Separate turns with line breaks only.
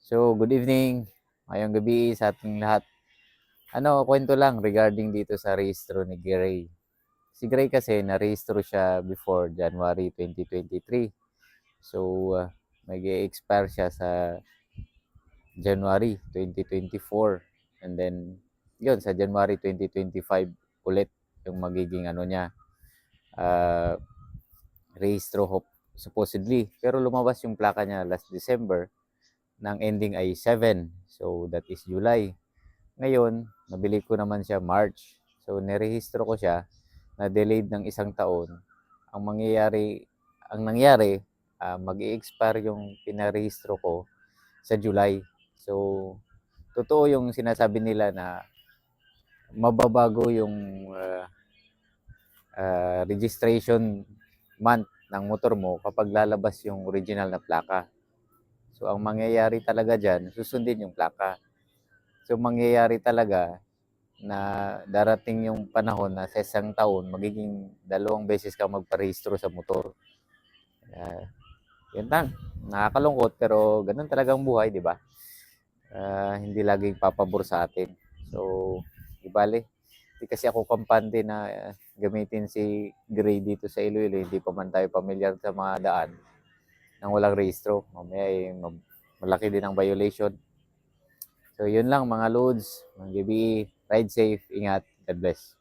So, good evening. Ngayong gabi sa ating lahat. Kwento lang regarding dito sa rehistro ni Gray. Si Gray kasi narehistro siya before January 2023. So, mag-expire siya sa January 2024. And then, yun, sa January 2025 ulit yung magiging niya, uh, rehistro supposedly. Pero lumabas yung plaka niya last December ng ending ay 7. So, that is July. Ngayon, nabili ko naman siya March. So, nirehistro ko siya na delayed ng isang taon. Ang nangyari, mag-i-expire yung pinarehistro ko sa July. So, totoo yung sinasabi nila na mababago yung registration month ng motor mo kapag lalabas yung original na plaka. So, ang mangyayari talaga dyan, susundin yung plaka. So, mangyayari talaga na darating yung panahon na sa isang taon, magiging 2 beses ka magparehistro sa motor. Yun lang. Nakakalungkot pero ganun talagang buhay, di ba? Hindi laging papabor sa atin. So, di bale. Hindi kasi ako kampante na gamitin si Gray dito sa Iloilo. Hindi pa man tayo pamilyar sa mga daan nang walang rehistro. Mamaya malaki din ang violation. So, yun lang mga loads. Mga gabi, ride safe, ingat, God bless.